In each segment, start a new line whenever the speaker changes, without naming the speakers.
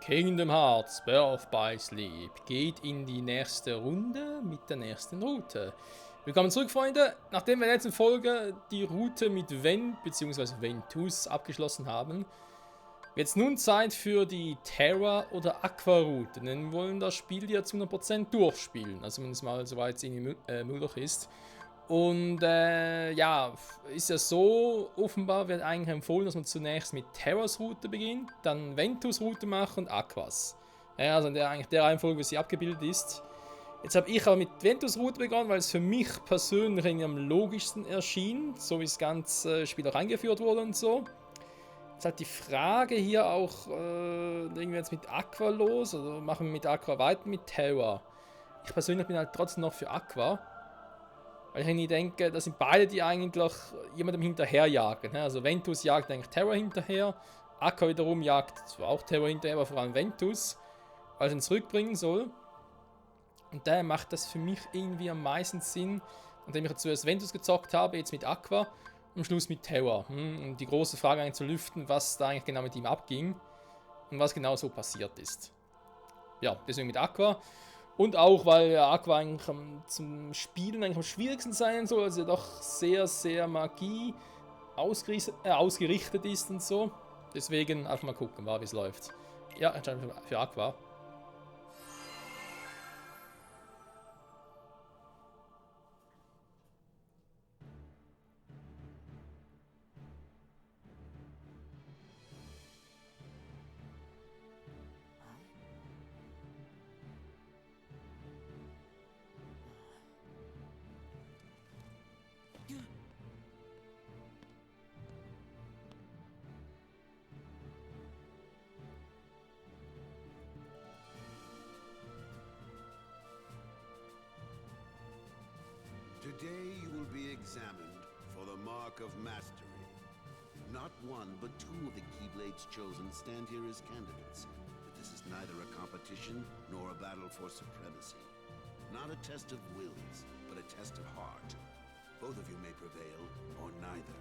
Kingdom Hearts Birth by Sleep geht in die nächste Runde mit der nächsten Route. Willkommen zurück, Freunde. Nachdem wir in der letzten Folge die Route mit Vent bzw. Ventus abgeschlossen haben, wird es nun Zeit für die Terra- oder Aqua-Route. Denn wir wollen das Spiel ja zu 100% durchspielen. Also wenn es mal soweit es möglich ist. Und ja, ist ja so, offenbar wird eigentlich empfohlen, dass man zunächst mit Terras Route beginnt, dann Ventus Route macht und Aquas. Ja, also eigentlich der Reihenfolge, wie sie abgebildet ist. Jetzt habe ich aber mit Ventus Route begonnen, weil es für mich persönlich irgendwie am logischsten erschien, so wie das ganze Spiel auch eingeführt wurde und so. Jetzt halt die Frage hier auch, legen wir jetzt mit Aqua los oder machen wir mit Aqua weiter mit Terra? Ich persönlich bin halt trotzdem noch für Aqua. Weil ich irgendwie denke, das sind beide, die eigentlich jemandem hinterherjagen. Also Ventus jagt eigentlich Terra hinterher, Aqua wiederum jagt zwar auch Terra hinterher, aber vor allem Ventus, weil er ihn zurückbringen soll. Und daher macht das für mich irgendwie am meisten Sinn, nachdem ich zuerst Ventus gezockt habe, jetzt mit Aqua und am Schluss mit Terra. Um die große Frage eigentlich zu lüften, was da eigentlich genau mit ihm abging und was genau so passiert ist. Ja, deswegen mit Aqua. Und auch, weil ja, Aqua eigentlich zum Spielen eigentlich am schwierigsten sein soll, also doch sehr, sehr Magie ausgerichtet ist und so. Deswegen einfach mal gucken, wie es läuft. Ja, anscheinend für Aqua.
Today you will be examined for the Mark of Mastery. Not one, but two of the Keyblades chosen stand here as candidates. But this is neither a competition nor a battle for supremacy. Not a test of wills, but a test of heart. Both of you may prevail, or neither.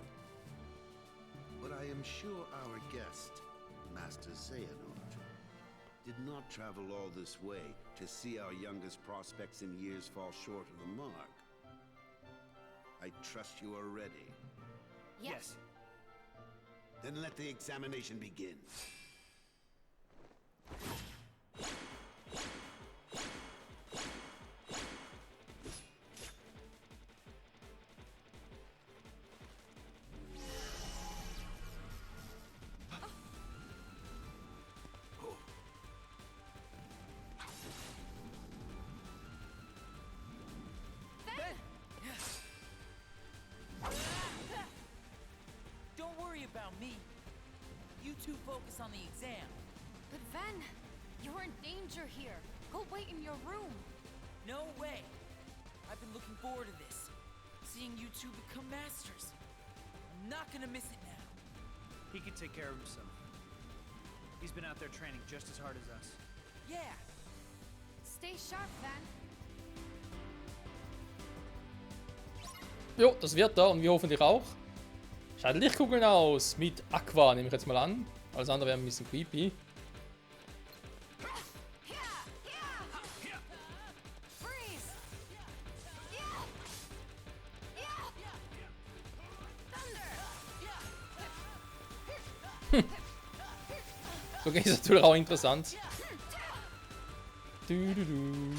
But I am sure our guest, Master Xehanort, did not travel all this way to see our youngest prospects in years fall short of the mark. I trust you are ready.
Yes.
Then let the examination begin.
Don't worry about me. You two focus on the exam.
But Ven, you're in danger here. Go wait in your room.
No way. I've been looking forward to this. Seeing you two become masters. I'm not gonna miss it now.
He can take care of himself. He's been out there training just as hard as us.
Yeah.
Stay sharp, Ven.
Jo, das wird er und wir hoffentlich auch. Schaltet Lichtkugeln aus mit Aqua, nehme ich jetzt mal an. Alles andere wäre ein bisschen creepy.
Freeze! Thunder!
So ist es natürlich auch interessant. Du, du, du.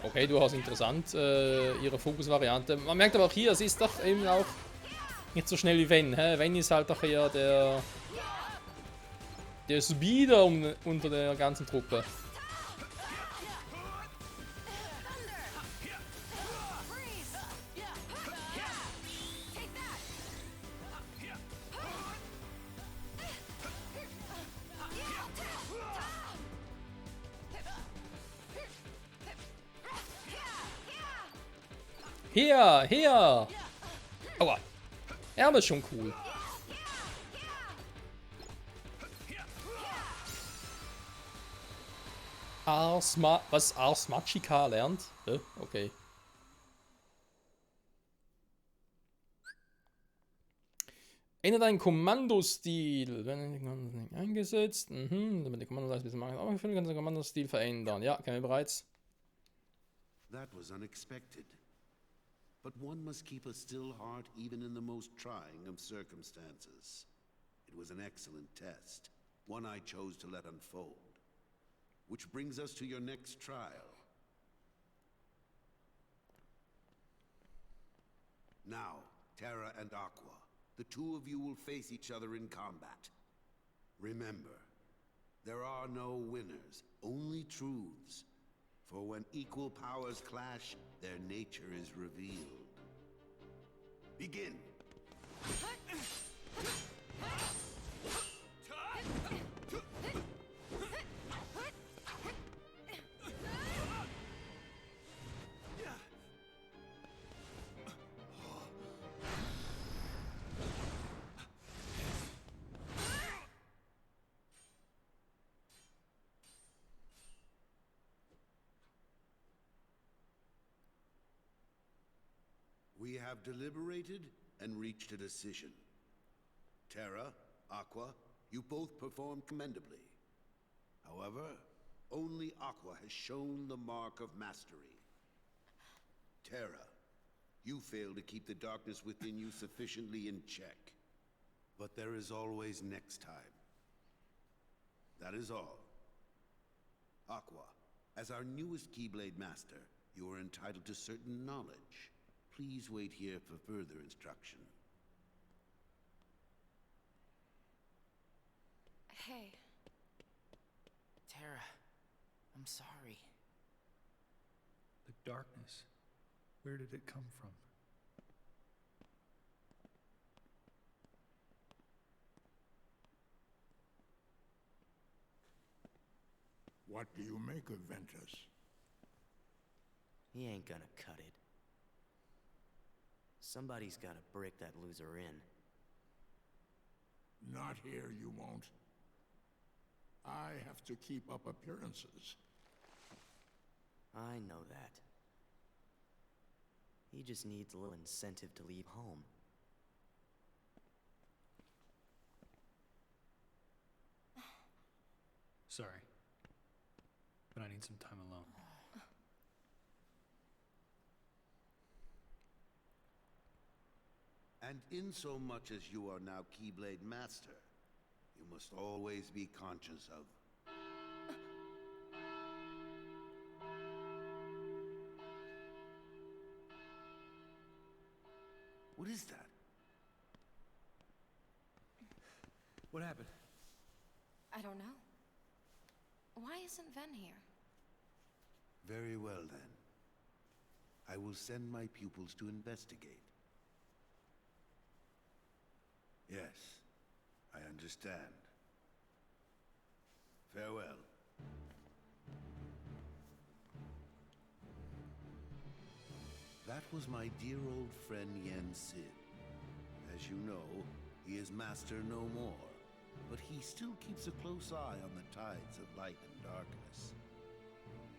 Okay, durchaus interessant, ihre Fokus-Variante. Man merkt aber auch hier, es ist doch eben auch nicht so schnell wie Ven. Ven ist halt doch eher der Speeder unter der ganzen Truppe. Hier, hier! Aua. Ja, aber ist schon cool. Was Ars Magica lernt? Okay. Ändere deinen Kommandostil. Wenn eingesetzt. Damit die Kommandoleiste bis zum Markt aufgefüllt, kannst du den Kommandostil verändern. Ja, kennen wir bereits.
That was unexpected. But one must keep a still heart even in the most trying of circumstances. It was an excellent test, one I chose to let unfold. Which brings us to your next trial. Now, Terra and Aqua, the two of you will face each other in combat. Remember, there are no winners, only truths. For when equal powers clash, their nature is revealed. Begin! We have deliberated and reached a decision. Terra, Aqua, you both performed commendably. However, only Aqua has shown the mark of mastery. Terra, you failed to keep the darkness within you sufficiently in check. But there is always next time. That is all. Aqua, as our newest Keyblade Master, you are entitled to certain knowledge. Please wait here for further instruction.
Hey.
Terra, I'm sorry.
The darkness. Where did it come from?
What do you make of Ventus?
He ain't gonna cut it. Somebody's gotta break that loser in.
Not here, you won't. I have to keep up appearances.
I know that. He just needs a little incentive to leave home.
Sorry. But I need some time alone.
And in so much as you are now Keyblade Master, you must always be conscious of... What is that?
What happened?
I don't know. Why isn't Ven here?
Very well, then. I will send my pupils to investigate. Yes, I understand. Farewell. That was my dear old friend Yen Sid. As you know, he is master no more, but he still keeps a close eye on the tides of light and darkness.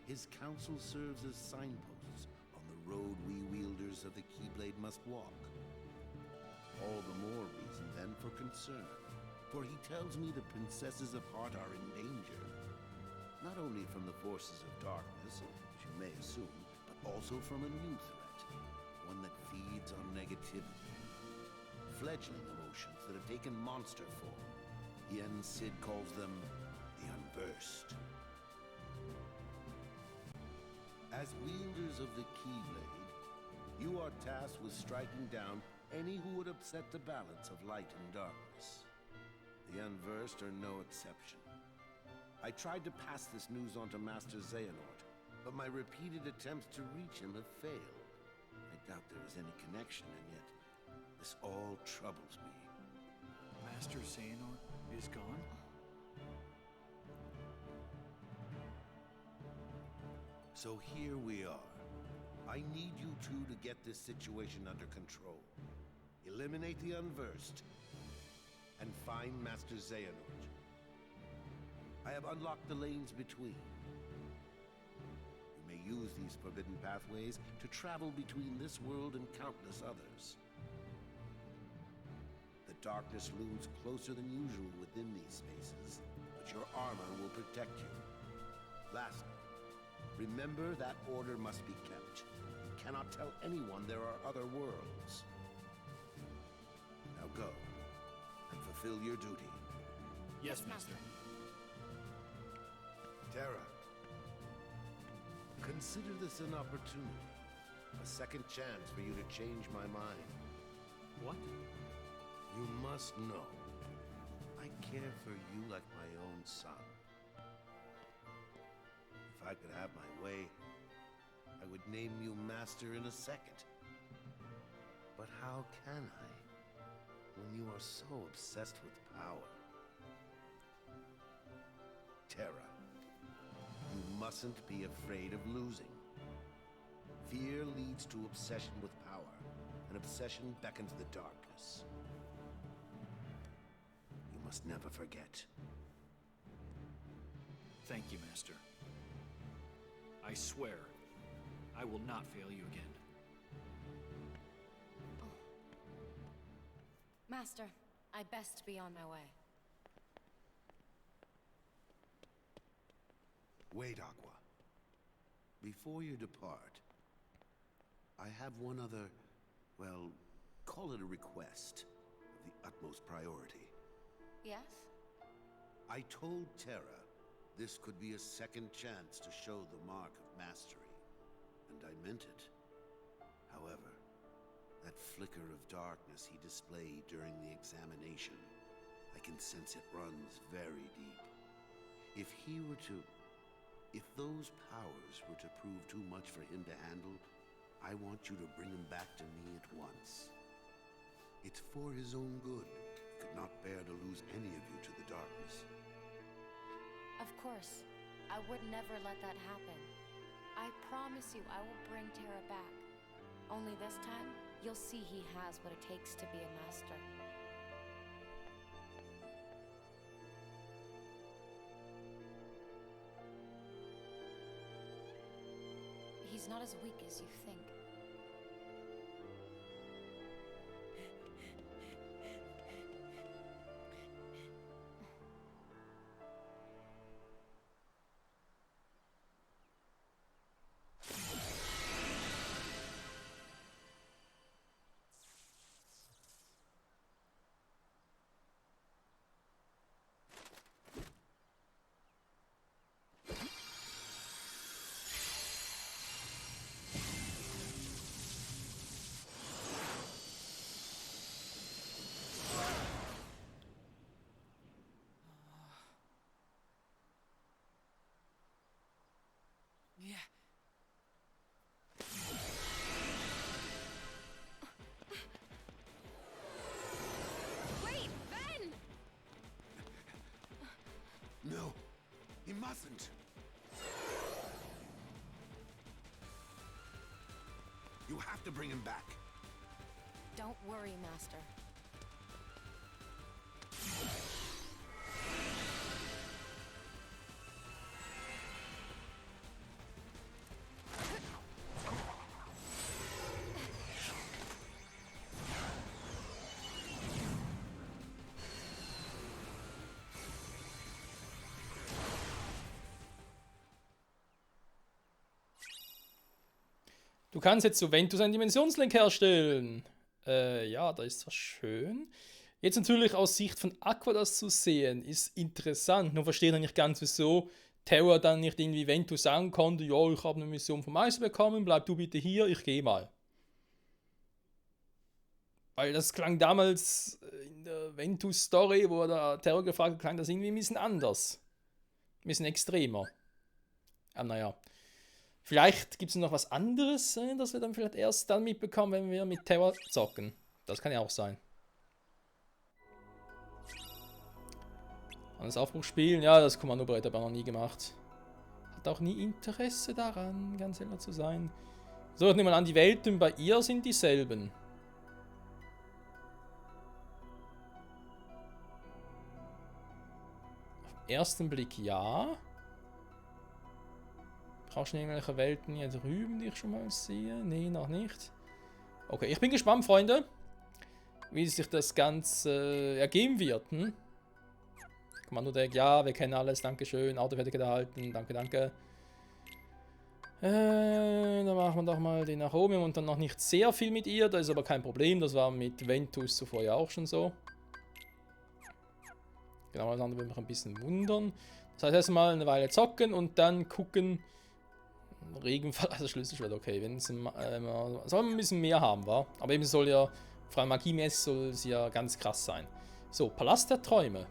His counsel serves as signposts on the road we wielders of the Keyblade must walk. All the more reason then for concern, for he tells me the princesses of Heart are in danger. Not only from the forces of darkness, as you may assume, but also from a new threat, one that feeds on negativity. Fledgling emotions that have taken monster form. Yen Sid calls them the Unversed. As wielders of the Keyblade, you are tasked with striking down any who would upset the balance of light and darkness. The Unversed are no exception. I tried to pass this news on to Master Xehanort, but my repeated attempts to reach him have failed. I doubt there is any connection, and yet this all troubles me.
Master Xehanort is gone?
So here we are. I need you two to get this situation under control. Eliminate the Unversed, and find Master Xehanort. I have unlocked the lanes between. You may use these forbidden pathways to travel between this world and countless others. The darkness looms closer than usual within these spaces, but your armor will protect you. Lastly, remember that order must be kept. You cannot tell anyone there are other worlds. Now go, and fulfill your duty.
Yes, Master.
Terra, consider this an opportunity. A second chance for you to change my mind.
What?
You must know, I care for you like my own son. If I could have my way, I would name you Master in a second. But how can I, when you are so obsessed with power? Terra, you mustn't be afraid of losing. Fear leads to obsession with power, and obsession beckons the darkness. You must never forget.
Thank you, Master. I swear, I will not fail you again.
Master, I best be on my way.
Wait, Aqua. Before you depart, I have one other, well, call it a request of the utmost priority.
Yes?
I told Terra this could be a second chance to show the mark of mastery, and I meant it. However, that flicker of darkness he displayed during the examination, I can sense it runs very deep. If those powers were to prove too much for him to handle, I want you to bring him back to me at once. It's for his own good. He could not bear to lose any of you to the darkness.
Of course. I would never let that happen. I promise you I will bring Terra back. Only this time, you'll see he has what it takes to be a master. He's not as weak as you think.
Yeah.
Wait, Ben!
No, he mustn't. You have to bring him back.
Don't worry, Master.
Du kannst jetzt so Ventus einen Dimensionslink herstellen. Ja, da ist das schön. Jetzt natürlich aus Sicht von Aqua das zu sehen, ist interessant. Nur verstehe ich nicht ganz, wieso Terra dann nicht irgendwie Ventus sagen konnte, ja, ich habe eine Mission vom Meister bekommen, bleib du bitte hier, ich gehe mal. Weil das klang damals in der Ventus-Story, wo der Terra gefragt hat, klang das irgendwie ein bisschen anders. Ein bisschen extremer. Aber naja. Vielleicht gibt es noch was anderes, das wir dann vielleicht erst dann mitbekommen, wenn wir mit Terra zocken. Das kann ja auch sein. Das Aufbruchspielen, ja, das Kommandobrett habe ich noch nie gemacht. Hat auch nie Interesse daran, ganz ehrlich zu sein. So, ich nehme mal an, die Welten bei ihr sind dieselben. Auf den ersten Blick ja. Brauchst du irgendwelche Welten hier drüben, die ich schon mal sehe? Nee, noch nicht. Okay, ich bin gespannt, Freunde. wie sich das Ganze ergeben wird. Hm? Kommando-Deck, ja, wir kennen alles, dankeschön. Autofertig erhalten, danke, danke. Dann machen wir doch mal den nach oben und dann noch nicht sehr viel mit ihr, das ist aber kein Problem, das war mit Ventus zuvor ja auch schon so. Genau, das andere würde mich ein bisschen wundern. Das heißt erstmal eine Weile zocken und dann gucken. Regenfall, also Schlüsselschwert, okay, wenn es soll man ein bisschen mehr haben, wa? Aber eben soll ja, vor allem magiemäßig soll es ja ganz krass sein. So, Palast der Träume.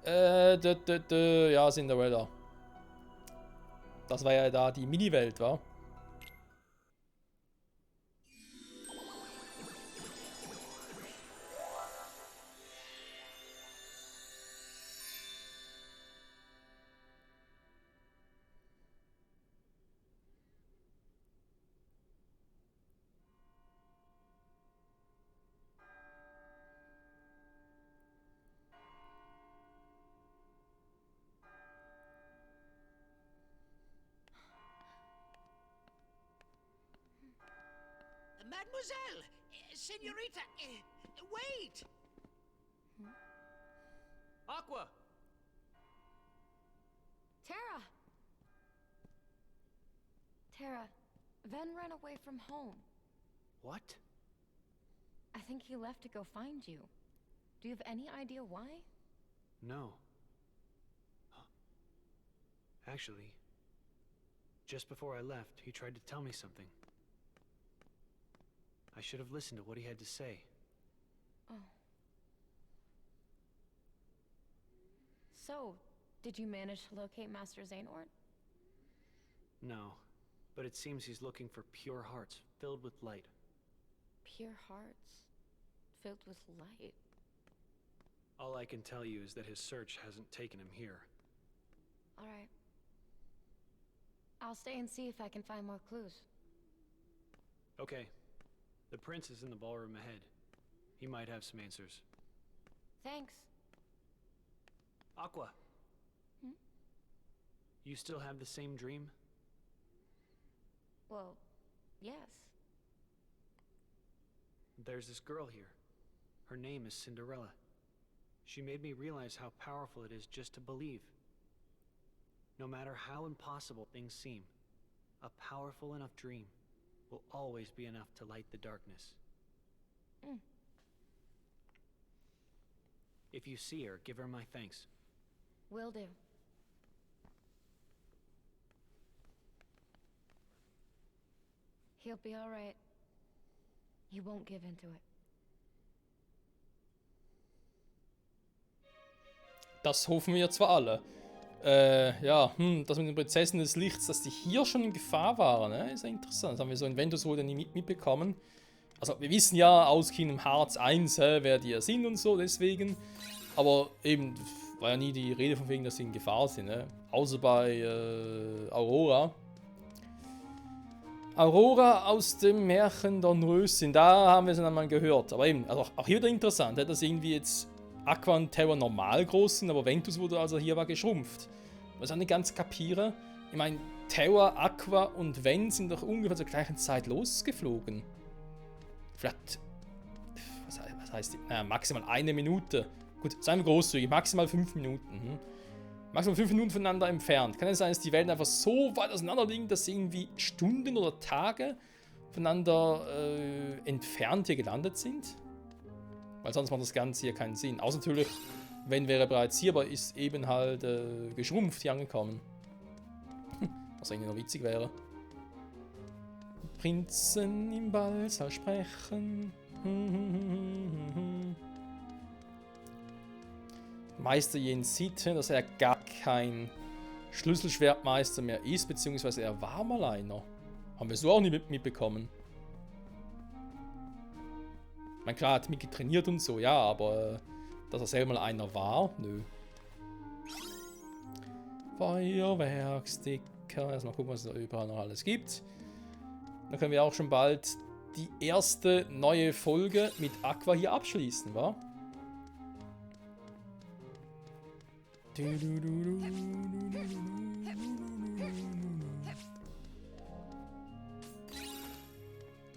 Ja, Cinderella. Das war ja da die Mini-Welt, wa?
Mademoiselle! Senorita! Wait!
Aqua!
Tara! Tara, Ven ran away from home.
What?
I think he left to go find you. Do you have any idea why?
No. Actually, just before I left, he tried to tell me something. I should have listened to what he had to say.
Oh. So, did you manage to locate Master Xehanort?
No, but it seems he's looking for pure hearts filled with light.
Pure hearts, filled with light.
All I can tell you is that his search hasn't taken him here.
All right. I'll stay and see if I can find more clues.
Okay. The prince is in the ballroom ahead. He might have some answers.
Thanks.
Aqua!
Hmm?
You still have the same dream?
Well, yes.
There's this girl here. Her name is Cinderella. She made me realize how powerful it is just to believe. No matter how impossible things seem, a powerful enough dream will always be enough to light the darkness.
Mm.
If you see her, give her my thanks.
Will do. He'll be all right. He won't give into it.
Das hoffen wir zwar alle. Ja, das mit den Prinzessinnen des Lichts, dass die hier schon in Gefahr waren, ne? Ist ja interessant. Das haben wir so in Ventus wohl nie mitbekommen. Also, wir wissen ja aus Kingdom Hearts 1, wer die ja sind und so, deswegen. Aber eben, war ja nie die Rede von wegen, dass sie in Gefahr sind, ne? Außer bei Aurora. Aurora aus dem Märchen der Nröschen, da haben wir es dann mal gehört. Aber eben, also auch hier wieder interessant, dass irgendwie jetzt Aqua und Terra normal groß sind, aber Ventus wurde, als er hier war, geschrumpft. Was ich nicht ganz kapiere. Ich meine, Terra, Aqua und Ven sind doch ungefähr zur gleichen Zeit losgeflogen. Vielleicht, was heißt die? Naja, maximal 1 Minute. Gut, seien wir großzügig, maximal 5 Minuten. Maximal 5 Minuten voneinander entfernt. Kann es sein, dass die Welten einfach so weit auseinander liegen, dass sie irgendwie Stunden oder Tage voneinander entfernt hier gelandet sind? Weil sonst macht das Ganze hier keinen Sinn. Außer natürlich, Ven wäre bereits hier, aber ist eben halt geschrumpft hier angekommen. Was eigentlich noch witzig wäre. Prinzen im Ballsaal sprechen. Meister Jens Sitte, dass er gar kein Schlüsselschwertmeister mehr ist, beziehungsweise er war mal einer. Haben wir so auch nicht mitbekommen. Ich meine, klar, er hat mit getrainiert und so, ja, aber dass er selber mal einer war, nö. Feuerwerksticker. Erstmal gucken, was es da überall noch alles gibt. Dann können wir auch schon bald die erste neue Folge mit Aqua hier abschließen, wa?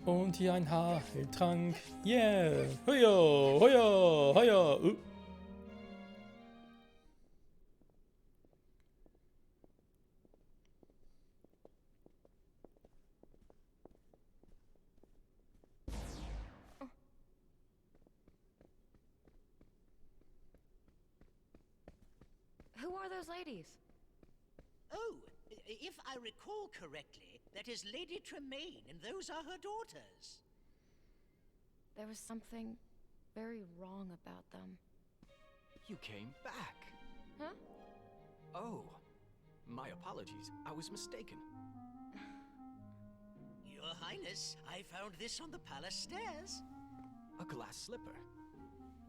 Und hier ein Heiltrank. Yeah. Hoja, hoja, hoja.
Who are those ladies?
Oh, if I recall correctly, that is Lady Tremaine, and those are her daughters.
There was something very wrong about them.
You came back.
Huh?
Oh, my apologies. I was mistaken.
Your Highness, I found this on the palace stairs.
A glass slipper.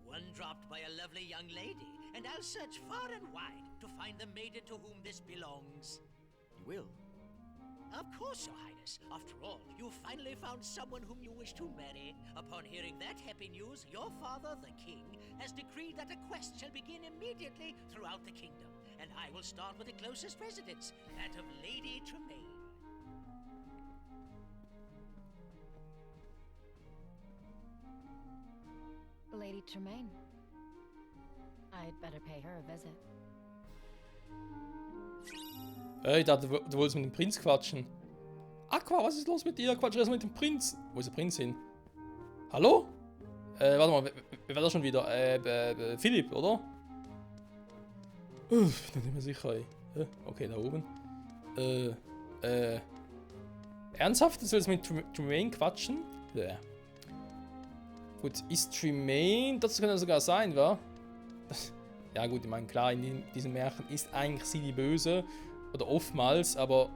One dropped by a lovely young lady, and I'll search far and wide to find the maiden to whom this belongs.
You will?
Of course, Your Highness. After all, you finally found someone whom you wish to marry. Upon hearing that happy news, your father, the king, has decreed that a quest shall begin immediately throughout the kingdom. And I will start with the closest residence, that of Lady Tremaine.
Lady Tremaine. I'd better pay her a visit.
Ich dachte, du wolltest mit dem Prinz quatschen. Aqua, was ist los mit dir? Quatsch erst mit dem Prinz. Wo ist der Prinz hin? Hallo? Warte mal, wer war das schon wieder? Philipp, oder? Uff, bin nicht mehr sicher, ey. Okay, da oben. Ernsthaft? Du sollst mit Tremaine quatschen? Ja. Gut, ist Tremaine... Das könnte sogar sein, wa? Ja gut, ich meine, klar, in diesem Märchen ist eigentlich sie die Böse. Oder oftmals, aber...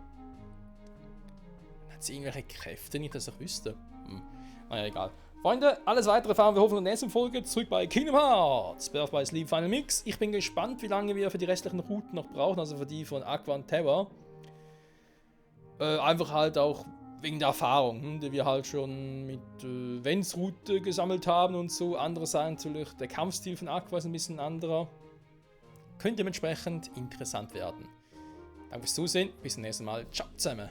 Hat sie irgendwelche Kräfte? Nicht, dass ich wüsste. Naja, egal. Freunde, alles weitere erfahren wir hoffentlich in der nächsten Folge. Zurück bei Kingdom Hearts. Birth by Sleep Final Mix. Ich bin gespannt, wie lange wir für die restlichen Routen noch brauchen. Also für die von Aqua und Terra. Einfach halt auch wegen der Erfahrung, die wir halt schon mit Vents Route gesammelt haben und so. Andererseits natürlich der Kampfstil von Aqua ist ein bisschen anderer. Könnte dementsprechend interessant werden. Danke fürs Zusehen. Bis zum nächsten Mal. Ciao zusammen.